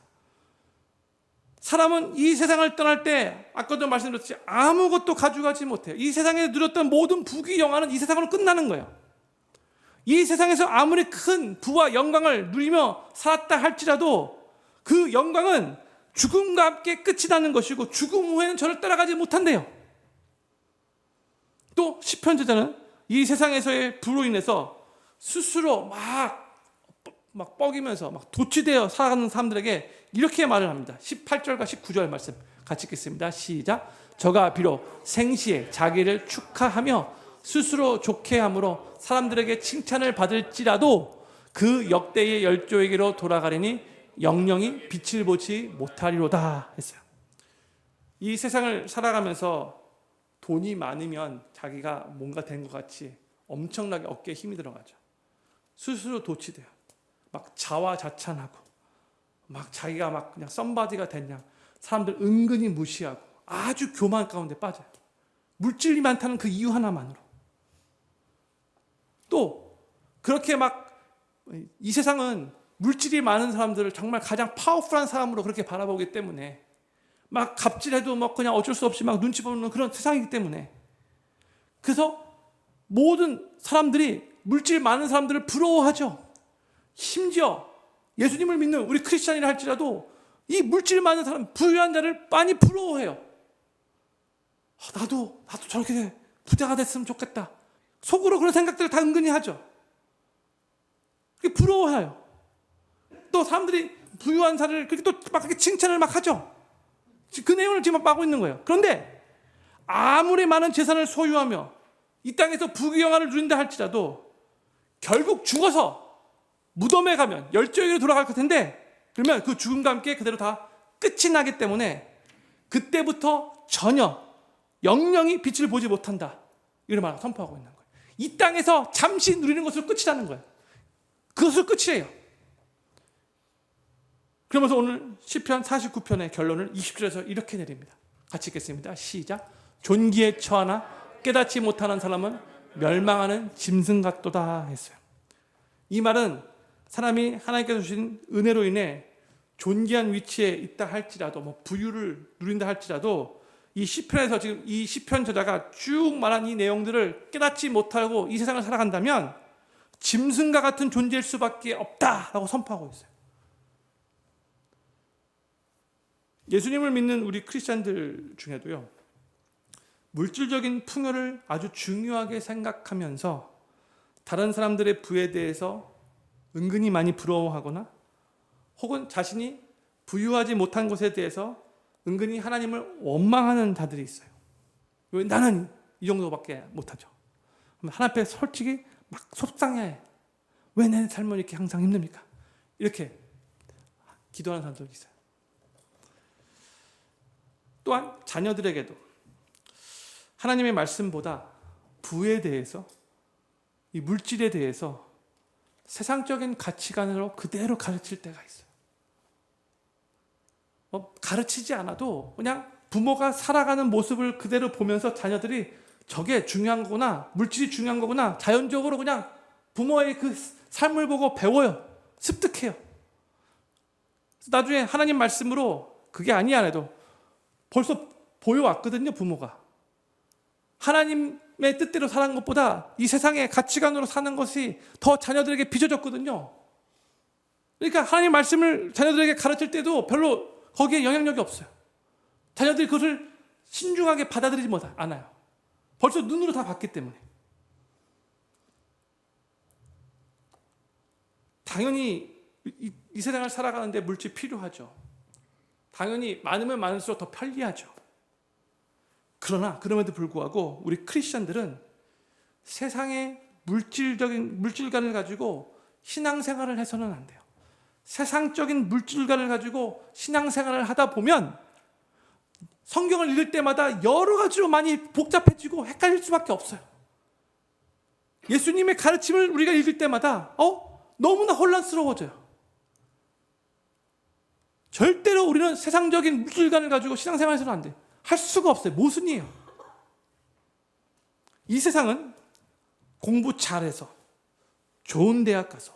사람은 이 세상을 떠날 때 아까도 말씀드렸듯이 아무것도 가져가지 못해요. 이 세상에 누렸던 모든 부귀 영화는 이 세상으로 끝나는 거예요. 이 세상에서 아무리 큰 부와 영광을 누리며 살았다 할지라도 그 영광은 죽음과 함께 끝이 나는 것이고 죽음 후에는 저를 따라가지 못한대요. 또 시편 저자는 이 세상에서의 부로 인해서 스스로 막 뻐기면서 막 도취되어 살아가는 사람들에게 이렇게 말을 합니다. 18절과 19절 말씀 같이 읽겠습니다. 시작. 저가 비록 생시에 자기를 축하하며 스스로 좋게 함으로 사람들에게 칭찬을 받을지라도 그 역대의 열조에게로 돌아가려니 영영이 빛을 보지 못하리로다 했어요. 이 세상을 살아가면서 돈이 많으면 자기가 뭔가 된 것 같이 엄청나게 어깨에 힘이 들어가죠. 스스로 도취돼요. 막 자화자찬하고 막 자기가 막 그냥 썸바디가 됐냐. 사람들 은근히 무시하고 아주 교만 가운데 빠져요. 물질이 많다는 그 이유 하나만으로. 또 그렇게 막 이 세상은 물질이 많은 사람들을 정말 가장 파워풀한 사람으로 그렇게 바라보기 때문에 막 갑질해도 막 그냥 어쩔 수 없이 막 눈치 보는 그런 세상이기 때문에, 그래서 모든 사람들이 물질 많은 사람들을 부러워하죠. 심지어 예수님을 믿는 우리 크리스찬이라 할지라도 이 물질 많은 사람, 부유한 자를 많이 부러워해요. 나도 저렇게 부자가 됐으면 좋겠다. 속으로 그런 생각들을 다 은근히 하죠. 부러워해요. 또 사람들이 부유한 사람을 그렇게 또 막 그렇게 칭찬을 막 하죠. 그 내용을 지금 막 하고 있는 거예요. 그런데 아무리 많은 재산을 소유하며 이 땅에서 부귀영화를 누린다 할지라도 결국 죽어서 무덤에 가면 열정으로 돌아갈 텐데, 그러면 그 죽음과 함께 그대로 다 끝이 나기 때문에 그때부터 전혀 영영이 빛을 보지 못한다. 이런 말을 선포하고 있는 거예요. 이 땅에서 잠시 누리는 것으로 끝이라는 거예요. 그것을 끝이에요. 그러면서 오늘 시편 49편의 결론을 20절에서 이렇게 내립니다. 같이 읽겠습니다. 시작. 존귀에 처하나 깨닫지 못하는 사람은 멸망하는 짐승 같도다 했어요. 이 말은 사람이 하나님께서 주신 은혜로 인해 존귀한 위치에 있다 할지라도, 뭐 부유를 누린다 할지라도, 이 시편에서 지금 이 시편 저자가 쭉 말한 이 내용들을 깨닫지 못하고 이 세상을 살아간다면 짐승과 같은 존재일 수밖에 없다라고 선포하고 있어요. 예수님을 믿는 우리 크리스찬들 중에도요, 물질적인 풍요를 아주 중요하게 생각하면서 다른 사람들의 부에 대해서 은근히 많이 부러워하거나 혹은 자신이 부유하지 못한 것에 대해서 은근히 하나님을 원망하는 자들이 있어요. 왜 나는 이 정도밖에 못하죠. 하나님 앞에 솔직히 막 속상해. 왜 내 삶은 이렇게 항상 힘듭니까? 이렇게 기도하는 사람들이 있어요. 또한 자녀들에게도 하나님의 말씀보다 부에 대해서, 이 물질에 대해서 세상적인 가치관으로 그대로 가르칠 때가 있어요. 가르치지 않아도 그냥 부모가 살아가는 모습을 그대로 보면서 자녀들이 저게 중요한 거구나, 물질이 중요한 거구나, 자연적으로 그냥 부모의 그 삶을 보고 배워요. 습득해요. 나중에 하나님 말씀으로 그게 아니야 해도 벌써 보여왔거든요. 부모가 하나님의 뜻대로 사는 것보다 이 세상의 가치관으로 사는 것이 더 자녀들에게 빚어졌거든요. 그러니까 하나님 말씀을 자녀들에게 가르칠 때도 별로 거기에 영향력이 없어요. 자녀들이 그것을 신중하게 받아들이지 않아요. 벌써 눈으로 다 봤기 때문에. 당연히 이 세상을 살아가는데 물질 필요하죠. 당연히 많으면 많을수록 더 편리하죠. 그러나 그럼에도 불구하고 우리 크리스천들은 세상의 물질관을 가지고 신앙생활을 해서는 안 돼요. 세상적인 물질관을 가지고 신앙생활을 하다 보면 성경을 읽을 때마다 여러 가지로 많이 복잡해지고 헷갈릴 수밖에 없어요. 예수님의 가르침을 우리가 읽을 때마다 너무나 혼란스러워져요. 절대로 우리는 세상적인 물질관을 가지고 신앙생활해서는 안 돼요. 할 수가 없어요. 모순이에요. 이 세상은 공부 잘해서 좋은 대학 가서,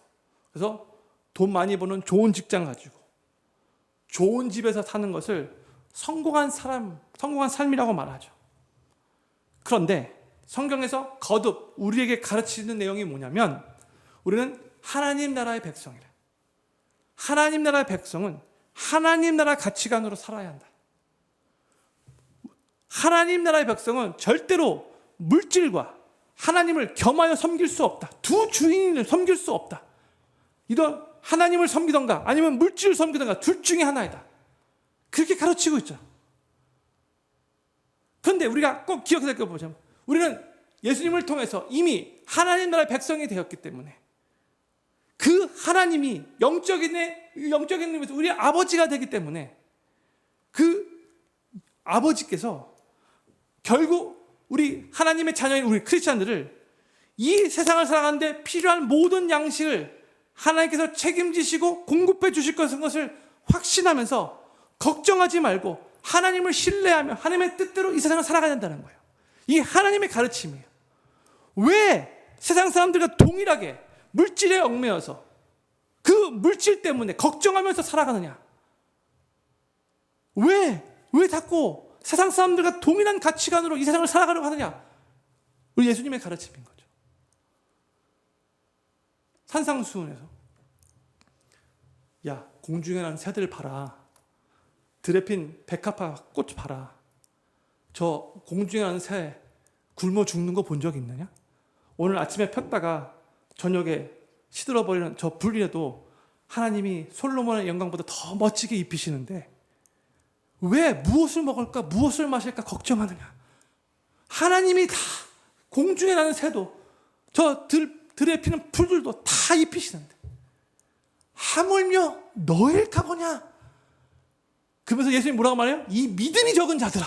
그래서 돈 많이 버는 좋은 직장 가지고 좋은 집에서 사는 것을 성공한 삶이라고 말하죠. 그런데 성경에서 거듭 우리에게 가르치는 내용이 뭐냐면, 우리는 하나님 나라의 백성이래. 하나님 나라의 백성은 하나님 나라 가치관으로 살아야 한다. 하나님 나라의 백성은 절대로 물질과 하나님을 겸하여 섬길 수 없다. 두 주인을 섬길 수 없다. 이런 하나님을 섬기던가 아니면 물질을 섬기던가 둘 중에 하나이다. 그렇게 가르치고 있죠. 그런데 우리가 꼭 기억해야 될 거 보자면, 우리는 예수님을 통해서 이미 하나님 나라의 백성이 되었기 때문에 그 하나님이 영적인 의미에서 우리 아버지가 되기 때문에 그 아버지께서 결국 우리 하나님의 자녀인 우리 크리스찬들을 이 세상을 살아가는데 필요한 모든 양식을 하나님께서 책임지시고 공급해 주실 것을 확신하면서 걱정하지 말고 하나님을 신뢰하며 하나님의 뜻대로 이 세상을 살아가야 된다는 거예요. 이게 하나님의 가르침이에요. 왜 세상 사람들과 동일하게 물질에 얽매여서 그 물질 때문에 걱정하면서 살아가느냐? 왜 자꾸 세상 사람들과 동일한 가치관으로 이 세상을 살아가려고 하느냐? 우리 예수님의 가르침인 거죠. 산상수훈에서 야, 공중에 나는 새들 봐라. 들에 핀 백합화 꽃 봐라. 저 공중에 나는 새 굶어 죽는 거 본 적 있느냐? 오늘 아침에 폈다가 저녁에 시들어버리는 저 불이라도 하나님이 솔로몬의 영광보다 더 멋지게 입히시는데 왜 무엇을 먹을까 무엇을 마실까 걱정하느냐? 하나님이 다 공중에 나는 새도 저 들에 피는 풀들도 다 입히시는데 하물며 너일까 보냐? 그러면서 예수님이 뭐라고 말해요? 이 믿음이 적은 자들아.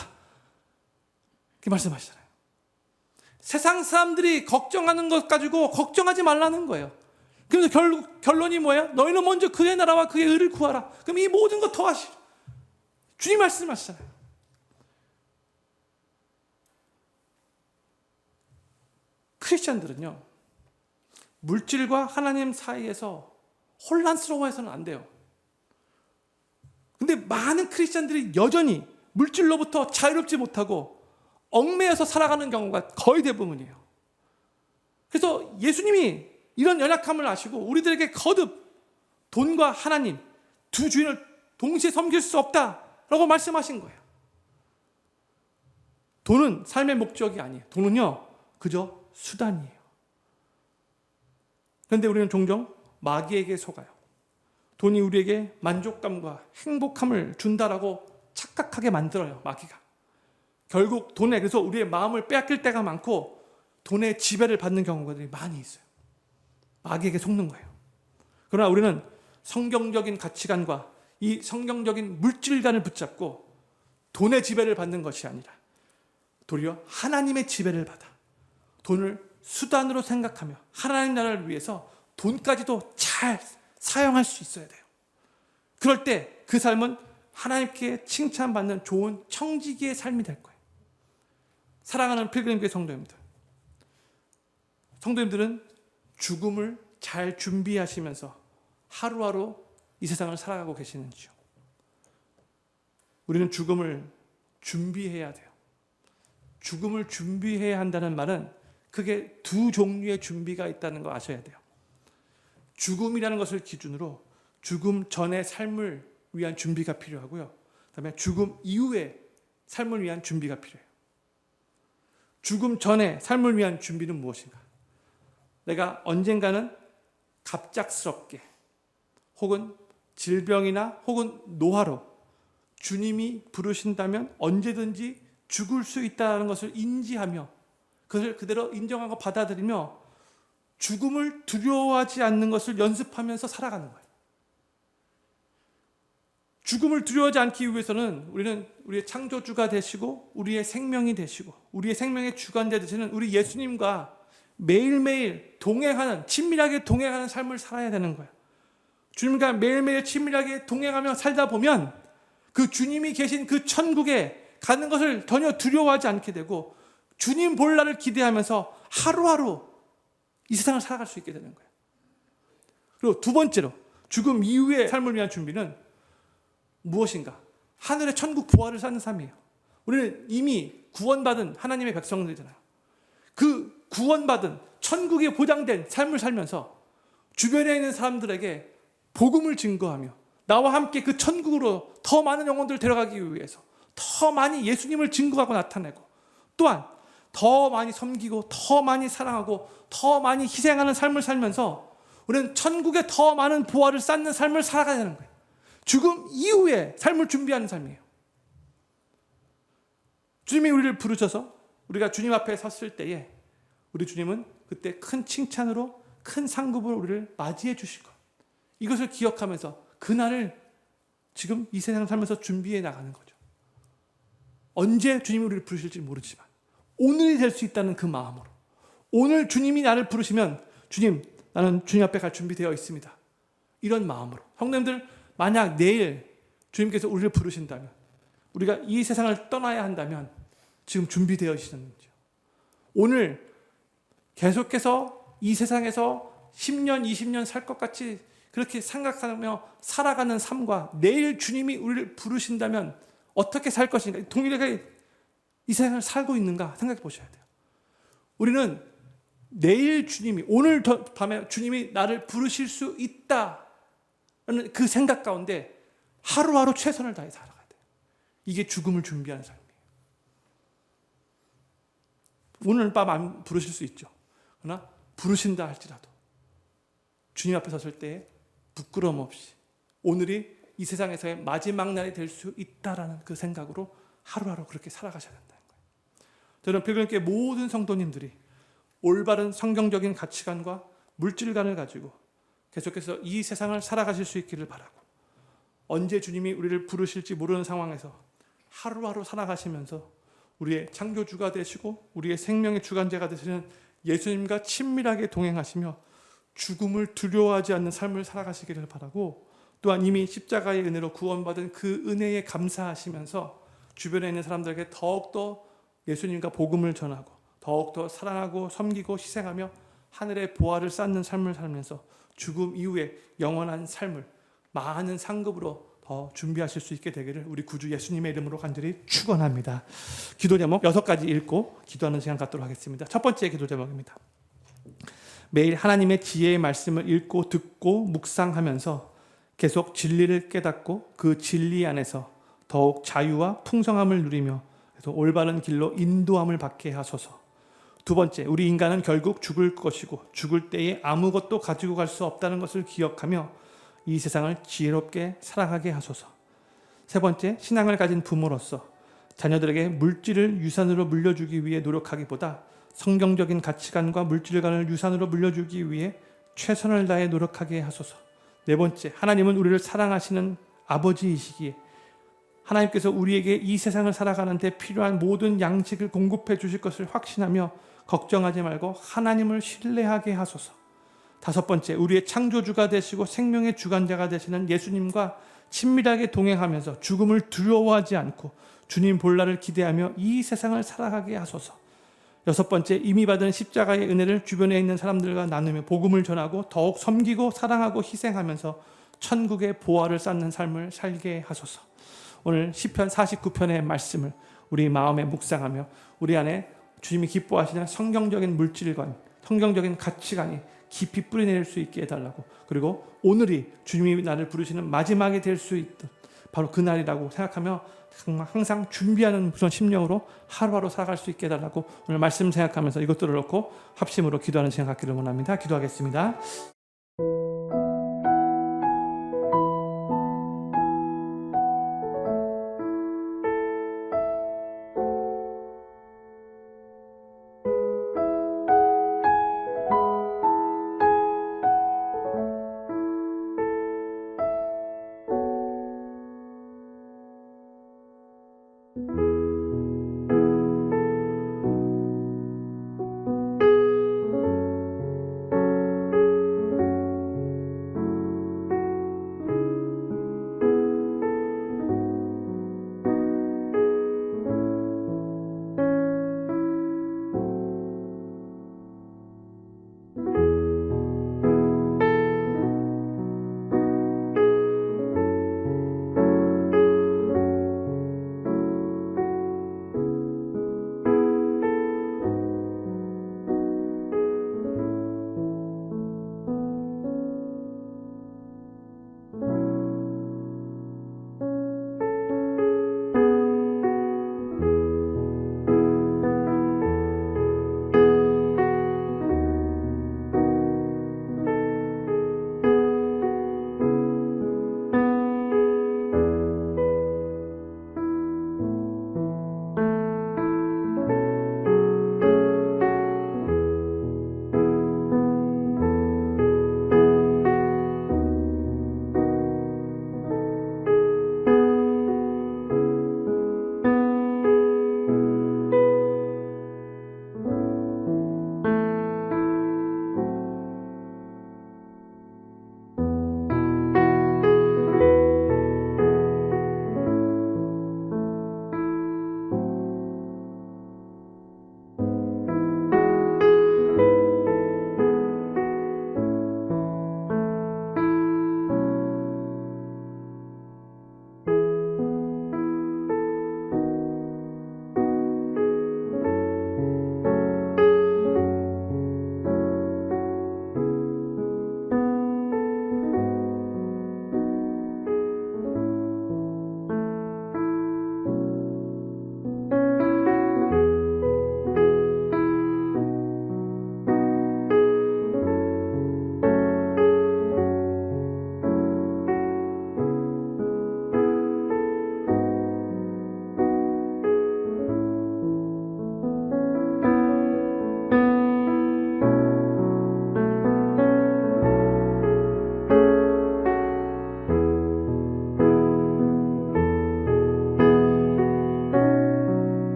그렇게 말씀하시잖아요. 세상 사람들이 걱정하는 것 가지고 걱정하지 말라는 거예요. 그래서 결론이 뭐예요? 너희는 먼저 그의 나라와 그의 의를 구하라. 그럼 이 모든 것 더하시라. 주님 말씀하시잖아요. 크리스천들은요, 물질과 하나님 사이에서 혼란스러워해서는 안 돼요. 근데 많은 크리스천들이 여전히 물질로부터 자유롭지 못하고 얽매여서 살아가는 경우가 거의 대부분이에요. 그래서 예수님이 이런 연약함을 아시고 우리들에게 거듭 돈과 하나님 두 주인을 동시에 섬길 수 없다라고 말씀하신 거예요. 돈은 삶의 목적이 아니에요. 돈은요, 그저 수단이에요. 그런데 우리는 종종 마귀에게 속아요. 돈이 우리에게 만족감과 행복함을 준다라고 착각하게 만들어요, 마귀가. 결국 돈에, 그래서 우리의 마음을 빼앗길 때가 많고 돈의 지배를 받는 경우들이 많이 있어요. 마귀에게 속는 거예요. 그러나 우리는 성경적인 가치관과 이 성경적인 물질관을 붙잡고 돈의 지배를 받는 것이 아니라 도리어 하나님의 지배를 받아 돈을 수단으로 생각하며 하나님 나라를 위해서 돈까지도 잘 사용할 수 있어야 돼요. 그럴 때 그 삶은 하나님께 칭찬받는 좋은 청지기의 삶이 될 거예요. 사랑하는 필그림교회 성도님들, 성도님들은 죽음을 잘 준비하시면서 하루하루 이 세상을 살아가고 계시는지요? 우리는 죽음을 준비해야 돼요. 죽음을 준비해야 한다는 말은 그게 두 종류의 준비가 있다는 거 아셔야 돼요. 죽음이라는 것을 기준으로 죽음 전의 삶을 위한 준비가 필요하고요. 그다음에 죽음 이후의 삶을 위한 준비가 필요해요. 죽음 전의 삶을 위한 준비는 무엇인가? 내가 언젠가는 갑작스럽게 혹은 질병이나 혹은 노화로 주님이 부르신다면 언제든지 죽을 수 있다는 것을 인지하며 그것을 그대로 인정하고 받아들이며 죽음을 두려워하지 않는 것을 연습하면서 살아가는 거예요. 죽음을 두려워하지 않기 위해서는 우리는 우리의 창조주가 되시고 우리의 생명이 되시고 우리의 생명의 주관자 되시는 우리 예수님과 매일매일 동행하는, 친밀하게 동행하는 삶을 살아야 되는 거예요. 주님과 매일매일 친밀하게 동행하며 살다 보면 그 주님이 계신 그 천국에 가는 것을 전혀 두려워하지 않게 되고 주님 볼 날을 기대하면서 하루하루 이 세상을 살아갈 수 있게 되는 거예요. 그리고 두 번째로 죽음 이후의 삶을 위한 준비는 무엇인가? 하늘의 천국 부활을 사는 삶이에요. 우리는 이미 구원받은 하나님의 백성들이잖아요. 그 구원받은 천국에 보장된 삶을 살면서 주변에 있는 사람들에게 복음을 증거하며 나와 함께 그 천국으로 더 많은 영혼들을 데려가기 위해서 더 많이 예수님을 증거하고 나타내고 또한 더 많이 섬기고 더 많이 사랑하고 더 많이 희생하는 삶을 살면서 우리는 천국에 더 많은 보화를 쌓는 삶을 살아가야 되는 거예요. 죽음 이후에 삶을 준비하는 삶이에요. 주님이 우리를 부르셔서 우리가 주님 앞에 섰을 때에 우리 주님은 그때 큰 칭찬으로 큰 상급으로 우리를 맞이해 주실 것, 이것을 기억하면서 그날을 지금 이 세상을 살면서 준비해 나가는 거죠. 언제 주님이 우리를 부르실지 모르지만 오늘이 될 수 있다는 그 마음으로, 오늘 주님이 나를 부르시면 주님, 나는 주님 앞에 갈 준비되어 있습니다, 이런 마음으로 성도님들 만약 내일 주님께서 우리를 부르신다면, 우리가 이 세상을 떠나야 한다면 지금 준비되어 있는지요? 오늘 계속해서 이 세상에서 10년, 20년 살 것 같이 그렇게 생각하며 살아가는 삶과 내일 주님이 우리를 부르신다면 어떻게 살 것인가, 동일하게 이 세상을 살고 있는가 생각해 보셔야 돼요. 우리는 내일 주님이, 오늘 밤에 주님이 나를 부르실 수 있다는 그 생각 가운데 하루하루 최선을 다해 살아가야 돼요. 이게 죽음을 준비하는 삶이에요. 오늘 밤 안 부르실 수 있죠. 그러나 부르신다 할지라도 주님 앞에 섰을 때 부끄러움 없이 오늘이 이 세상에서의 마지막 날이 될 수 있다라는 그 생각으로 하루하루 그렇게 살아가셔야 된다는 거예요. 저는 필그림교회 모든 성도님들이 올바른 성경적인 가치관과 물질관을 가지고 계속해서 이 세상을 살아가실 수 있기를 바라고, 언제 주님이 우리를 부르실지 모르는 상황에서 하루하루 살아가시면서 우리의 창조주가 되시고 우리의 생명의 주관자가 되시는 예수님과 친밀하게 동행하시며 죽음을 두려워하지 않는 삶을 살아가시기를 바라고, 또한 이미 십자가의 은혜로 구원받은 그 은혜에 감사하시면서 주변에 있는 사람들에게 더욱더 예수님과 복음을 전하고 더욱더 사랑하고 섬기고 희생하며 하늘의 보화를 쌓는 삶을 살면서 죽음 이후에 영원한 삶을 많은 상급으로 더 준비하실 수 있게 되기를 우리 구주 예수님의 이름으로 간절히 축원합니다. 기도 제목 6가지 읽고 기도하는 시간 갖도록 하겠습니다. 첫 번째 기도 제목입니다. 매일 하나님의 지혜의 말씀을 읽고 듣고 묵상하면서 계속 진리를 깨닫고 그 진리 안에서 더욱 자유와 풍성함을 누리며 올바른 길로 인도함을 받게 하소서. 두 번째, 우리 인간은 결국 죽을 것이고 죽을 때에 아무것도 가지고 갈 수 없다는 것을 기억하며 이 세상을 지혜롭게 살아가게 하소서. 세 번째, 신앙을 가진 부모로서 자녀들에게 물질을 유산으로 물려주기 위해 노력하기보다 성경적인 가치관과 물질관을 유산으로 물려주기 위해 최선을 다해 노력하게 하소서. 네 번째, 하나님은 우리를 사랑하시는 아버지이시기에 하나님께서 우리에게 이 세상을 살아가는 데 필요한 모든 양식을 공급해 주실 것을 확신하며 걱정하지 말고 하나님을 신뢰하게 하소서. 다섯 번째, 우리의 창조주가 되시고 생명의 주관자가 되시는 예수님과 친밀하게 동행하면서 죽음을 두려워하지 않고 주님 볼날을 기대하며 이 세상을 살아가게 하소서. 여섯 번째, 이미 받은 십자가의 은혜를 주변에 있는 사람들과 나누며 복음을 전하고 더욱 섬기고 사랑하고 희생하면서 천국의 보화를 쌓는 삶을 살게 하소서. 오늘 시편 49편의 말씀을 우리 마음에 묵상하며 우리 안에 주님이 기뻐하시는 성경적인 물질관, 성경적인 가치관이 깊이 뿌리내릴 수 있게 해달라고, 그리고 오늘이 주님이 나를 부르시는 마지막이 될 수 있던 바로 그날이라고 생각하며 정말 항상 준비하는 그런 심령으로 하루하루 살아갈 수 있게 해달라고 오늘 말씀 생각하면서 이것들을 놓고 합심으로 기도하는 시간 갖기를 원합니다. 기도하겠습니다.